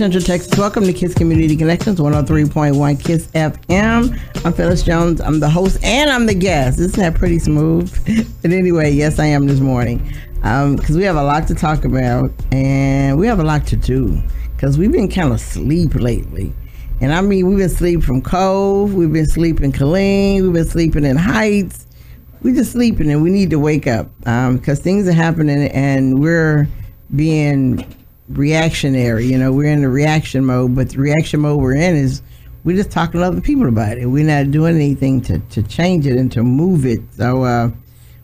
Central Texas. Welcome to Kiss Community Connections, 103.1 Kiss FM. I'm Phyllis Jones. I'm the host and I'm the guest. Isn't that pretty smooth? But anyway, yes, I am this morning. Because we have a lot to talk about and we have a lot to do. Because we've been kind of asleep lately. And I mean, we've been sleeping from Cove. We've been sleeping Killeen. We've been sleeping in Heights. We're just sleeping and we need to wake up. Because things are happening and we're being reactionary. You know, we're in the reaction mode, but the reaction mode we're in is we're just talking to other people about it. We're not doing anything to change it and to move it. So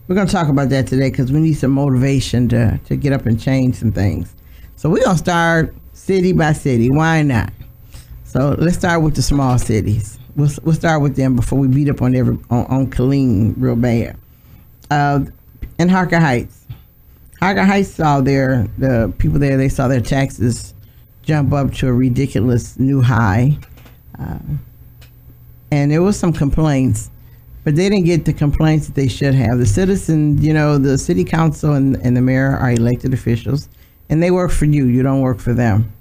we're going to talk about that today because we need some motivation to get up and change some things. So we're going to start city by city. Why not? So let's start with the small cities. We'll start with them before we beat up on Killeen real bad. In Harker Heights. Harker Heights saw the people there, they saw their taxes jump up to a ridiculous new high. And there was some complaints, but they didn't get the complaints that they should have. The citizens, you know, the city council and the mayor are elected officials, and they work for you. You don't work for them.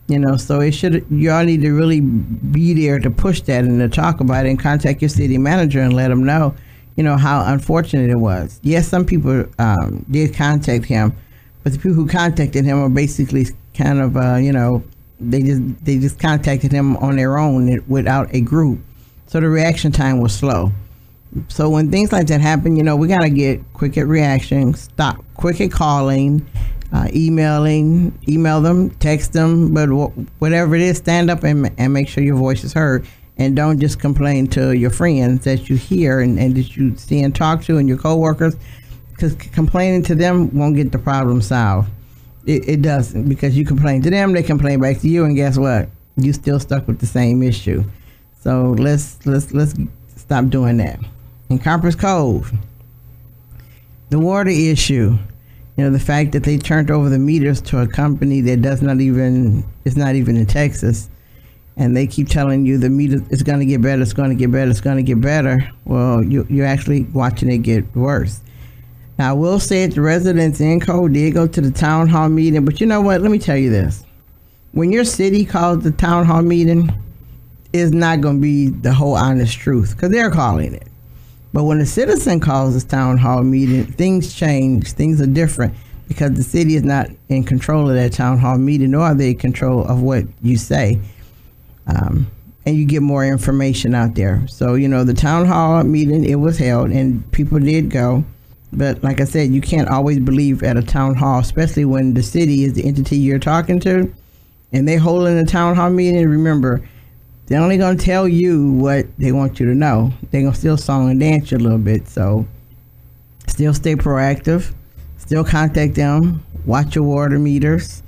You know, so you all need to really be there to push that and to talk about it and contact your city manager and let them know, you know, how unfortunate it was. Yes, some people did contact him, but the people who contacted him are basically kind of, you know, they just contacted him on their own without a group. So the reaction time was slow. So when things like that happen, you know, we got to get quick at reaction, stop quick at calling, email them, text them, but whatever it is, stand up and make sure your voice is heard. And don't just complain to your friends that you hear and that you see and talk to and your coworkers, because complaining to them won't get the problem solved. It doesn't, because you complain to them, they complain back to you, and guess what? You still stuck with the same issue. So let's stop doing that. In Copper's Cove, the water issue, you know, the fact that they turned over the meters to a company that is not even in Texas. And they keep telling you the meter is going to get better, it's going to get better, it's going to get better. Well, you're actually watching it get worse. Now, I will say it, the residents in Cove did go to the town hall meeting, but you know what? Let me tell you this. When your city calls the town hall meeting, it's not going to be the whole honest truth, because they're calling it. But when a citizen calls this town hall meeting, things change, things are different, because the city is not in control of that town hall meeting, nor are they in control of what you say. And you get more information out there. So, you know, the town hall meeting, it was held and people did go. But like I said, you can't always believe at a town hall, especially when the city is the entity you're talking to and they holding a town hall meeting. Remember, they're only going to tell you what they want you to know. They're going to still song and dance you a little bit. So still stay proactive, still contact them, watch your water meters.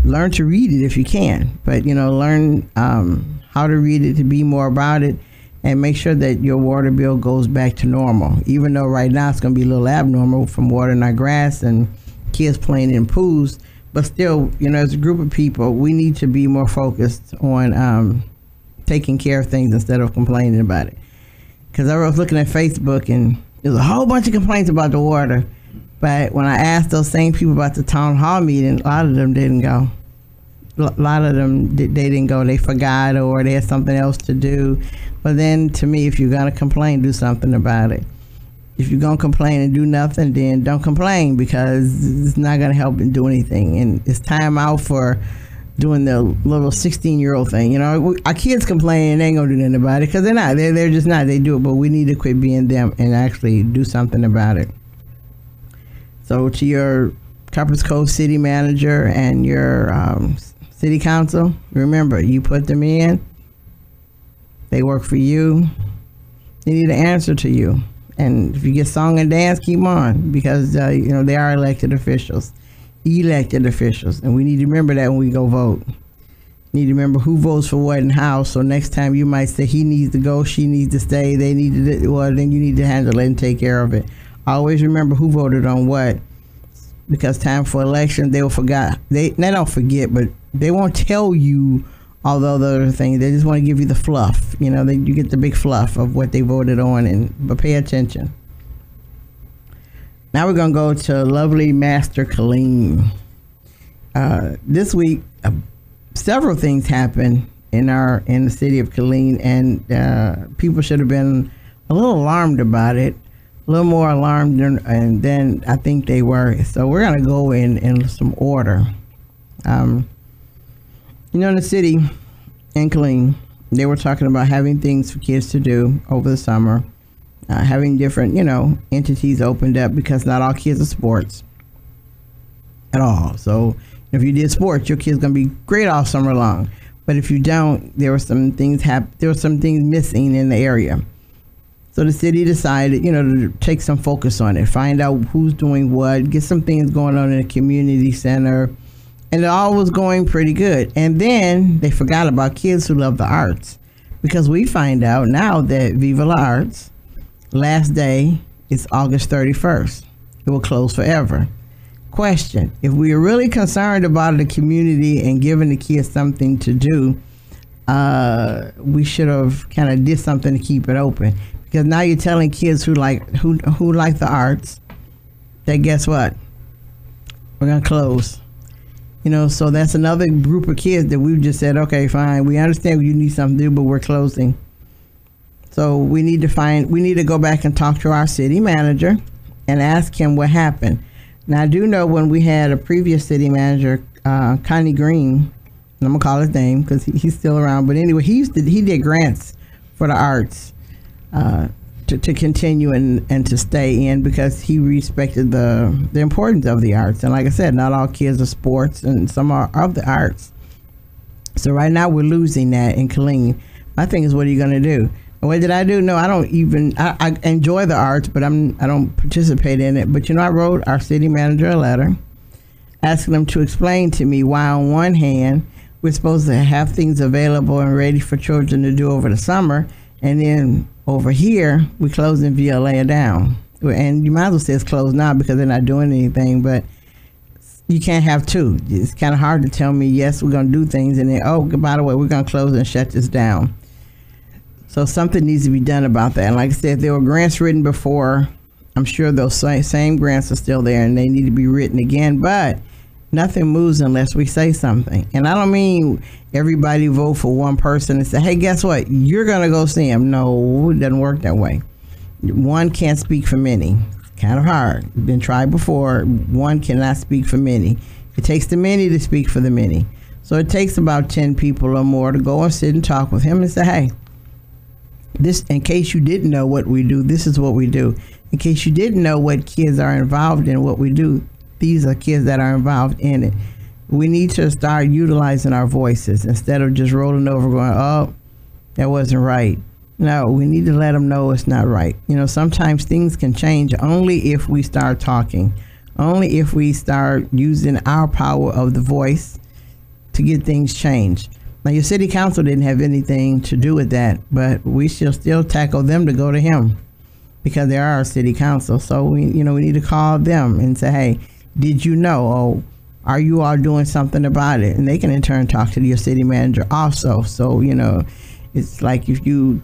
Learn to read it if you can, but you know, learn how to read it, to be more about it, and make sure that your water bill goes back to normal. Even though right now it's going to be a little abnormal from watering our grass and kids playing in pools, but still, you know, as a group of people, we need to be more focused on taking care of things instead of complaining about it. Because I was looking at Facebook and there's a whole bunch of complaints about the water. But when I asked those same people about the town hall meeting, a lot of them didn't go. A lot of them, they didn't go. They forgot or they had something else to do. But then to me, if you're going to complain, do something about it. If you're going to complain and do nothing, then don't complain, because it's not going to help and do anything. And it's time out for doing the little 16-year-old thing. You know, our kids complain and they ain't going to do nothing about it, because they're not. They're just not. They do it. But we need to quit being them and actually do something about it. So to your Copper's Cove city manager and your city council, remember, you put them in. They work for you. They need an answer to you. And if you get song and dance, keep on, because you know, they are elected officials, and we need to remember that when we go vote. You need to remember who votes for what and how. So next time you might say he needs to go, she needs to stay, they need to, well, then you need to handle it and take care of it. Always remember who voted on what, because time for election, they will forget. They don't forget, but they won't tell you all the other things. They just want to give you the fluff. You know, you get the big fluff of what they voted on, but pay attention. Now we're going to go to lovely Master Killeen. This week, several things happened in the city of Killeen, and people should have been a little alarmed about it, a little more alarmed than I think they were. So we're going to go in some order. In the city in Killeen, they were talking about having things for kids to do over the summer, having different, entities opened up, because not all kids are sports at all. So if you did sports, your kid's going to be great all summer long. But if you don't, there were some things missing in the area. So the city decided, to take some focus on it, find out who's doing what, get some things going on in the community center, and it all was going pretty good. And then they forgot about kids who love the arts, because we find out now that Viva la Arts, last day is August 31st. It will close forever. Question: if we are really concerned about the community and giving the kids something to do, we should have kind of did something to keep it open. Because now you're telling kids who like the arts that, guess what, we're gonna close. So that's another group of kids that we've just said, okay, fine, we understand you need something to do, but we're closing. So we need to go back and talk to our city manager and ask him what happened. Now, I do know when we had a previous city manager, Connie Green, and I'm gonna call his name because he's still around. But anyway, he did grants for the arts to continue and to stay in, because he respected the importance of the arts. And like I said, not all kids are sports, and some are of the arts. So right now we're losing that in Killeen. My thing is, what are you gonna do? What did I do? No, I enjoy the arts, but I don't participate in it. But I wrote our city manager a letter asking them to explain to me why on one hand we're supposed to have things available and ready for children to do over the summer, and then over here we closing VLA down. And you might as well say it's closed now because they're not doing anything, but you can't have two. It's kind of hard to tell me, yes, we're going to do things, and then, oh, by the way, we're going to close and shut this down. So something needs to be done about that. And like I said, there were grants written before. I'm sure those same grants are still there, and they need to be written again. But nothing moves unless we say something. And I don't mean everybody vote for one person and say, hey, guess what? You're going to go see him. No, it doesn't work that way. One can't speak for many. It's kind of hard. It's been tried before. One cannot speak for many. It takes the many to speak for the many. So it takes about 10 people or more to go and sit and talk with him and say, hey, this, in case you didn't know what we do, this is what we do. In case you didn't know what kids are involved in what we do, these are kids that are involved in it. We need to start utilizing our voices instead of just rolling over going, oh, that wasn't right. No, we need to let them know it's not right. Sometimes things can change only if we start talking, only if we start using our power of the voice to get things changed. Now, your city council didn't have anything to do with that, but we should still tackle them to go to him because they are our city council. So we need to call them and say, hey, did you know? Oh, are you all doing something about it? And they can in turn talk to your city manager also. So, it's like if you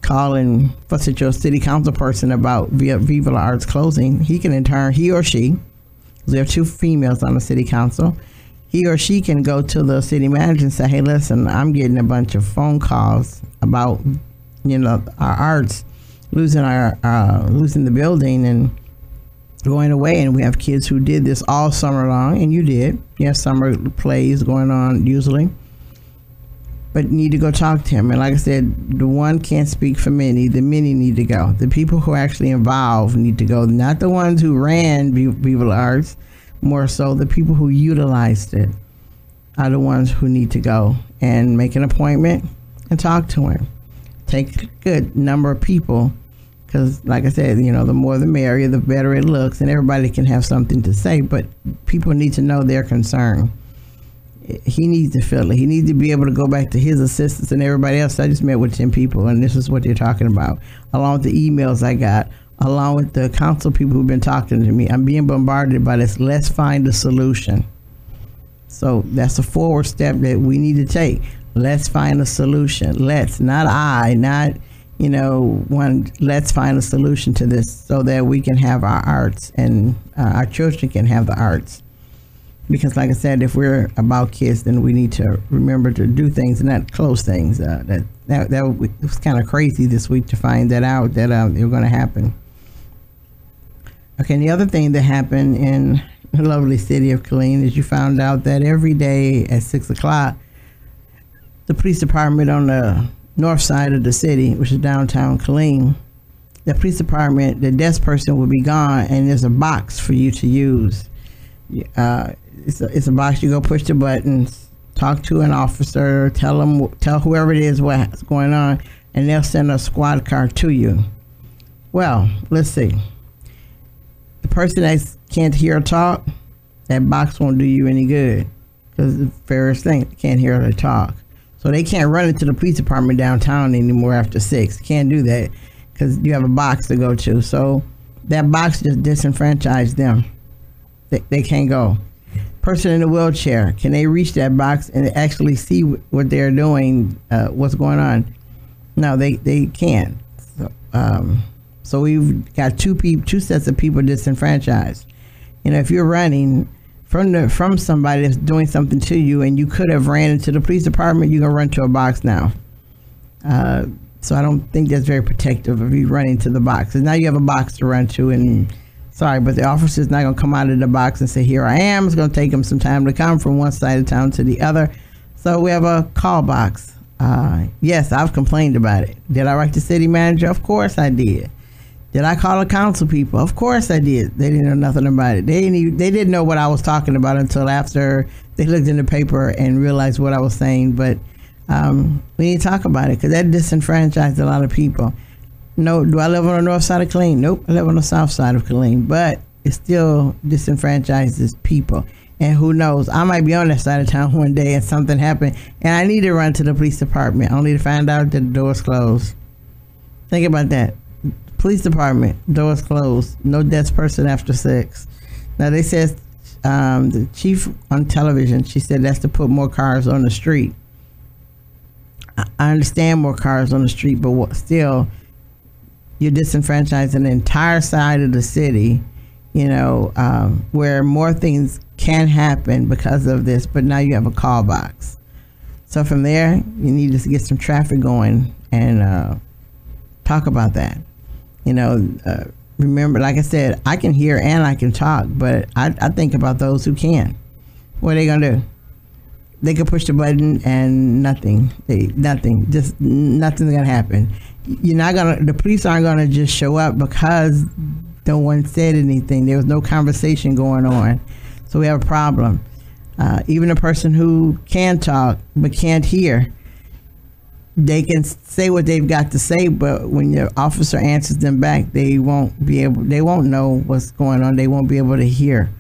call and fuss at your city council person about Viva la Arts closing, he can in turn, he or she, there are 2 females on the city council, he or she can go to the city manager and say, hey, listen, I'm getting a bunch of phone calls about, our arts losing the building and going away. And we have kids who did this all summer long, and you did. You have summer plays going on usually. But you need to go talk to him. And like I said, the one can't speak for many. The many need to go. The people who are actually involved need to go. Not the ones who ran Viva la Arts. More so, the people who utilized it are the ones who need to go and make an appointment and talk to him. Take a good number of people, because like I said, the more the merrier, the better it looks, and everybody can have something to say, but people need to know their concern. He needs to feel it. He needs to be able to go back to his assistants and everybody else. I just met with 10 people, and this is what they're talking about, along with the emails I got, along with the council people who've been talking to me. I'm being bombarded by this. Let's find a solution. So that's a forward step that we need to take. Let's find a solution. Let's find a solution to this so that we can have our arts and our children can have the arts. because like I said, if we're about kids, then we need to remember to do things and not close things. That was kind of crazy this week to find that out, that it was going to happen. Okay, and the other thing that happened in the lovely city of Killeen is you found out that every day at 6 o'clock, the police department on the north side of the city, which is downtown Killeen, the police department, the desk person will be gone, and there's a box for you to use. It's a box. You go push the buttons, talk to an officer, tell whoever it is what's going on, and they'll send a squad car to you. Well, let's see. The person that can't hear or talk, that box won't do you any good, because the various things, they can't hear or talk. So they can't run into the police department downtown anymore after 6. Can't do that because you have a box to go to. So that box just disenfranchised them. They can't go. Person in a wheelchair, can they reach that box and actually see what they're doing, what's going on? No, they can't. So we've got two sets of people disenfranchised. You know, if you're running from somebody that's doing something to you and you could have ran into the police department, you're gonna run to a box now. So I don't think that's very protective of you running to the box. And now you have a box to run to, and sorry, but the officer's not gonna come out of the box and say, here I am. It's gonna take them some time to come from one side of town to the other. So we have a call box. Yes, I've complained about it. Did I write the city manager? Of course I did. Did I call the council people? Of course I did. They didn't know nothing about it. They didn't know what I was talking about until after they looked in the paper and realized what I was saying. But we need to talk about it because that disenfranchised a lot of people. No, do I live on the north side of Killeen? Nope, I live on the south side of Killeen. But it still disenfranchises people. And who knows, I might be on that side of town one day and something happened and I need to run to the police department only to find out that the door's closed. Think about that. Police department, doors closed, no desk person after 6. Now they said, the chief on television, she said that's to put more cars on the street. I understand more cars on the street, but still, you're disenfranchising the entire side of the city, you know, where more things can happen because of this, but now you have a call box. So from there, you need to get some traffic going and talk about that. You know, remember, like I said, I can hear and I can talk, but I think about those who can't. What are they gonna do? They could push the button and nothing. Just nothing's gonna happen. The police aren't gonna just show up because no one said anything. There was no conversation going on. So we have a problem. Even a person who can talk but can't hear, they can say what they've got to say, but when your officer answers them back, they won't know what's going on. They won't be able to hear.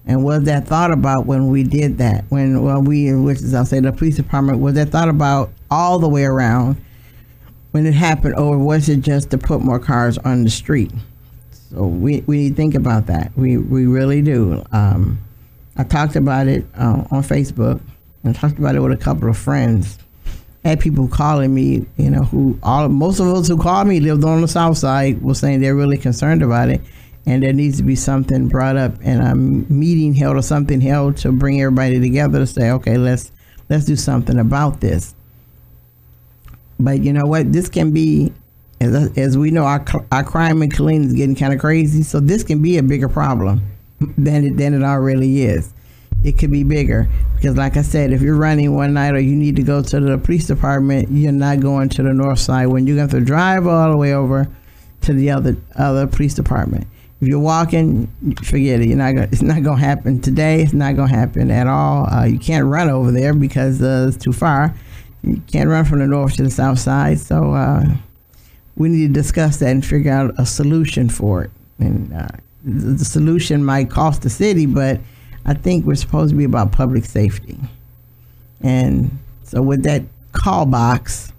And was that thought about when we did that? Which is, I'll say, the police department, was that thought about all the way around when it happened, or was it just to put more cars on the street? So we need to think about that. We really do. I talked about it on Facebook, and talked about it with a couple of friends. I had people calling me, you know, most of those who called me lived on the south side, were saying they're really concerned about it, and there needs to be something brought up and a meeting held or something held to bring everybody together to say, okay, let's do something about this. But you know what? This can be, as we know, our crime in Killeen is getting kind of crazy, so this can be a bigger problem than it already is. It could be bigger because, like I said, if you're running one night or you need to go to the police department, you're not going to the north side when you're going to drive all the way over to the other police department. If you're walking, forget it. It's not going to happen today. It's not going to happen at all. You can't run over there because it's too far. You can't run from the north to the south side. So we need to discuss that and figure out a solution for it. And the solution might cost the city, but I think we're supposed to be about public safety. And so with that call box,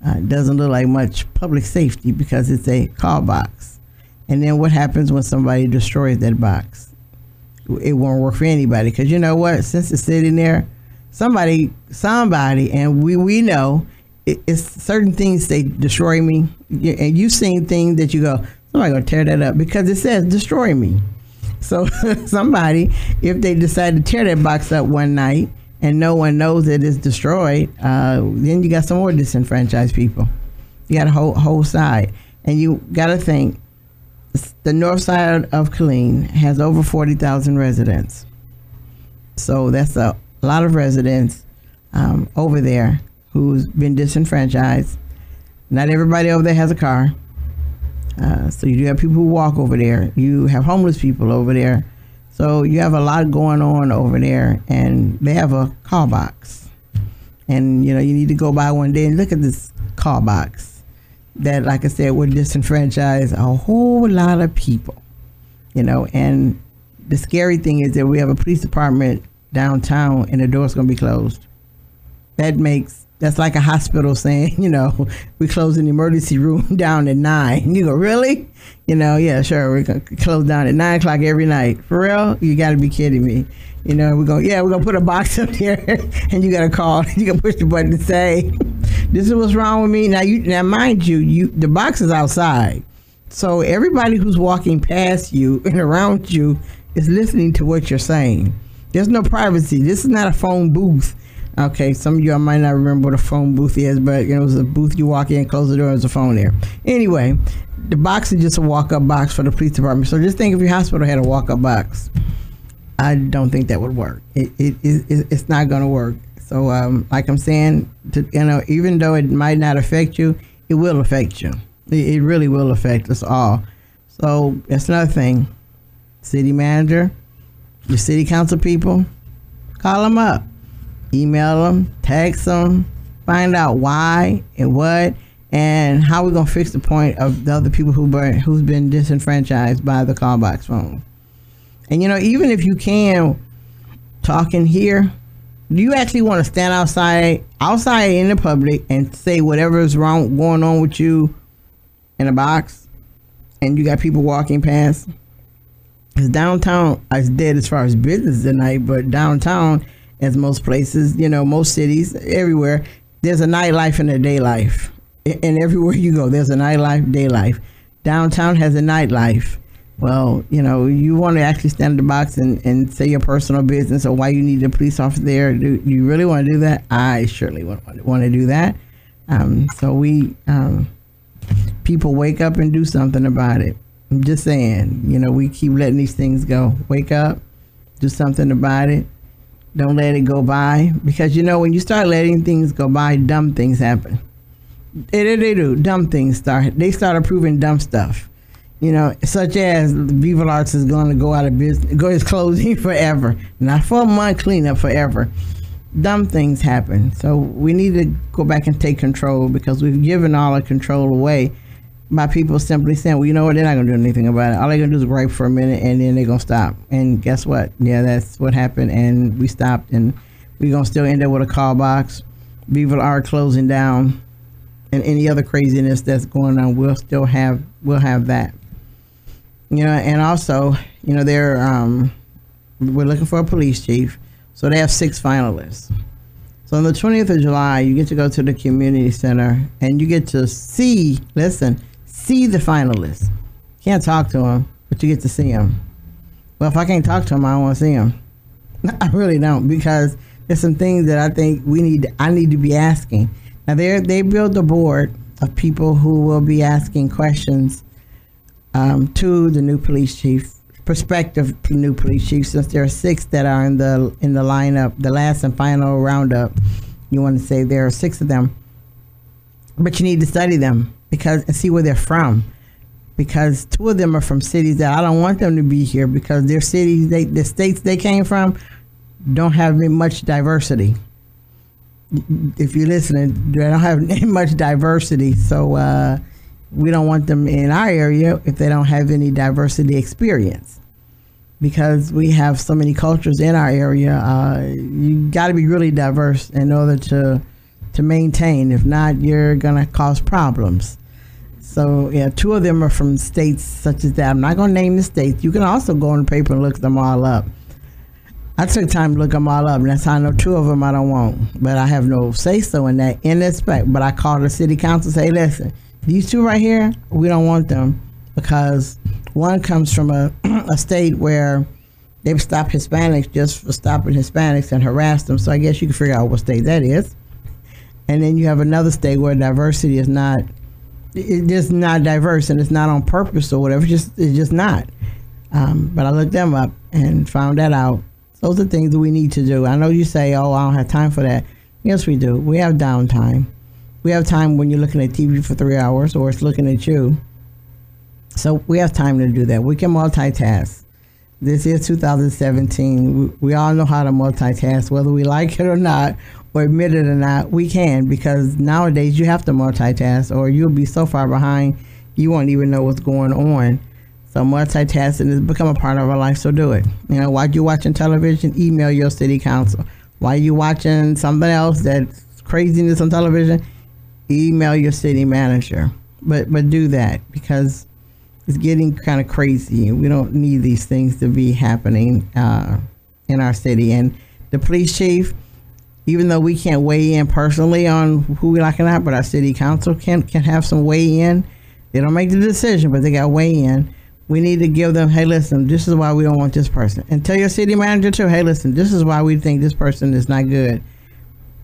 it doesn't look like much public safety because it's a call box. And then what happens when somebody destroys that box? It won't work for anybody, because you know what? Since it's sitting there, somebody, and we know it's certain things they destroy me. And you've seen things that you go, somebody's gonna tear that up because it says destroy me. So somebody, if they decide to tear that box up one night and no one knows that it's destroyed, then you got some more disenfranchised people. You got a whole side. And you got to think, the north side of Killeen has over 40,000 residents. So that's a lot of residents over there who's been disenfranchised. Not everybody over there has a car. So you do have people who walk over there. You have homeless people over there. So you have a lot going on over there, and they have a call box. And, you need to go by one day and look at this call box that, like I said, would disenfranchise a whole lot of people, and the scary thing is that we have a police department downtown and the door's going to be closed. That's like a hospital saying, we close an emergency room down at 9. You go, really? Yeah, sure. We're going to close down at 9 o'clock every night. For real? You got to be kidding me. We're going to put a box up there and you got to call. You can push the button and say, this is what's wrong with me. Now mind you, the box is outside. So everybody who's walking past you and around you is listening to what you're saying. There's no privacy. This is not a phone booth. Okay, some of y'all might not remember what a phone booth is, but it was a booth you walk in, close the door, there's a phone there. Anyway, the box is just a walk-up box for the police department. So just think if your hospital had a walk-up box. I don't think that would work. It's not going to work. So like I'm saying, even though it might not affect you, it will affect you. It really will affect us all. So that's another thing. City manager, your city council people, call them up. Email them, text them, find out why and what, and how we're going to fix the point of the other people who's been disenfranchised by the call box phone. And even if you can talk in here, do you actually want to stand outside in the public and say whatever is wrong going on with you in a box, and you got people walking past? Because downtown is dead as far as business tonight, but downtown, as most places, most cities, everywhere, there's a nightlife and a day life. And everywhere you go, there's a nightlife, day life. Downtown has a nightlife. Well, you want to actually stand in the box and say your personal business or why you need a police officer there. Do you really want to do that? I surely want to do that. So people wake up and do something about it. I'm just saying, we keep letting these things go. Wake up, do something about it. Don't let it go by, because when you start letting things go by, dumb things happen. They do. Dumb things they start approving dumb stuff. Such as Viva Arts is going to go out of business, it's closing forever, not for a month, cleanup forever. Dumb things happen. So we need to go back and take control, because we've given all the control away by people simply saying, well, you know what, they're not going to do anything about it. All they're going to do is gripe for a minute, and then they're going to stop. And guess what? Yeah, that's what happened, and we stopped, and we're going to still end up with a call box. Viva are closing down, and any other craziness that's going on, we'll have that. And also, we're looking for a police chief, so they have 6 finalists. So on the 20th of July, you get to go to the community center, and you get to see the finalists. Can't talk to them, but you get to see them. Well, if I can't talk to them, I don't want to see them. I really don't, because there's some things that I think I need to be asking. Now they built a board of people who will be asking questions to the new police chief, prospective new police chief, since there are 6 that are in the lineup, the last and final roundup. You want to say there are 6 of them, but you need to study them and see where they're from, because 2 of them are from cities that I don't want them to be here, because their cities, the states they came from, don't have much diversity. If you're listening, they don't have much diversity, so we don't want them in our area if they don't have any diversity experience, because we have so many cultures in our area. You got to be really diverse in order to maintain. If not, you're gonna cause problems. So yeah, 2 of them are from states such as that. I'm not gonna name the states. You can also go on the paper and look them all up. I took time to look them all up, and that's how I know 2 of them I don't want. But I have no say so in that spec. But I called the city council and say, listen, these 2 right here, we don't want them. because one comes from a state where they've stopped Hispanics just for stopping Hispanics and harassed them. So I guess you can figure out what state that is. And then you have another state where diversity is not, it's just not diverse, and it's not on purpose or whatever. It's just not. But I looked them up and found that out. Those are things that we need to do. I know you say, oh, I don't have time for that. Yes, we do. We have downtime. We have time when you're looking at TV for 3 hours or it's looking at you. So we have time to do that. We can multitask. This is 2017. We all know how to multitask, whether we like it or not, or admit it or not, we can, because nowadays you have to multitask or you'll be so far behind you won't even know what's going on. So multitasking has become a part of our life, so do it. You know, while you're watching television, email your city council. While you're watching something else that's craziness on television, email your city manager. But do that, because it's getting kind of crazy. We don't need these things to be happening in our city. And the police chief, even though we can't weigh in personally on who we like or not, but our city council can have some weigh in. They don't make the decision, but they got weigh in. We need to give them, hey, listen, this is why we don't want this person. And tell your city manager too, hey, listen, this is why we think this person is not good,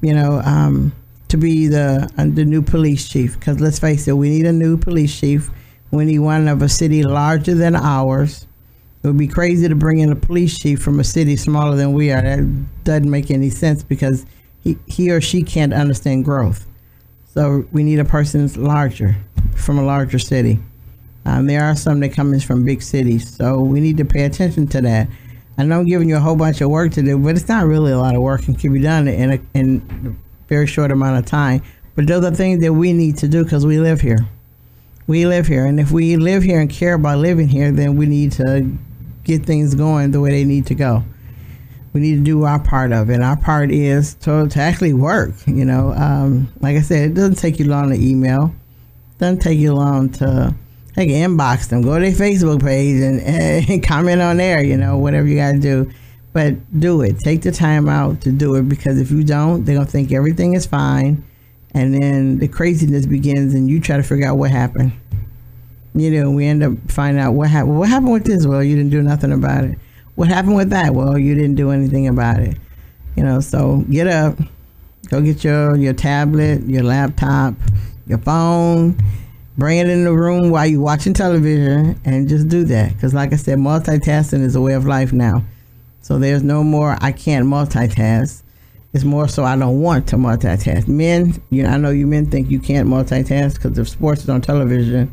you know, to be the new police chief. Because let's face it, we need a new police chief. We need one of a city larger than ours. It would be crazy to bring in a police chief from a city smaller than we are. That doesn't make any sense, because he or she can't understand growth. So we need a person that's larger, from a larger city. There are some that come in from big cities, so we need to pay attention to that. I know I'm giving you a whole bunch of work to do, but it's not really a lot of work and can be done in a very short amount of time. But those are things that we need to do because we live here. We live here, and if we live here and care about living here, then we need to get things going the way they need to go. We need to do our part of it. Our part is to actually work, you know. Like I said, it doesn't take you long to email. It doesn't take you long to inbox them, go to their Facebook page and comment on there, you know, whatever you gotta do. But do it. Take the time out to do it, because if you don't, they're gonna think everything is fine, and then the craziness begins and you try to figure out what happened. You know, we end up finding out what happened. What happened with this? Well, you didn't do nothing about it. What happened with that? Well, you didn't do anything about it. You know, so get up, go get your tablet, your laptop, your phone, bring it in the room while you're watching television, and just do that. Because like I said, multitasking is a way of life now. So there's no more I can't multitask. It's more so I don't want to multitask. Men, you know, I know you men think you can't multitask because if sports is on television,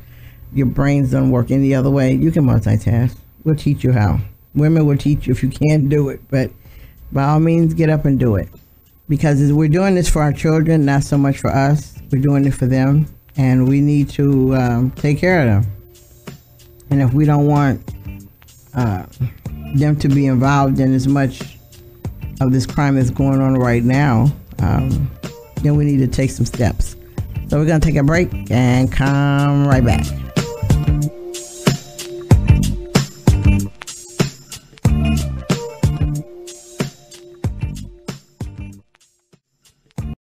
your brains don't work any other way. You can multitask. We'll teach you how. Women will teach you if you can't do it. But by all means, get up and do it. Because we're doing this for our children, not so much for us. We're doing it for them. And we need to take care of them. And if we don't want them to be involved in as much of this crime that's going on right now, then we need to take some steps. So we're going to take a break and come right back.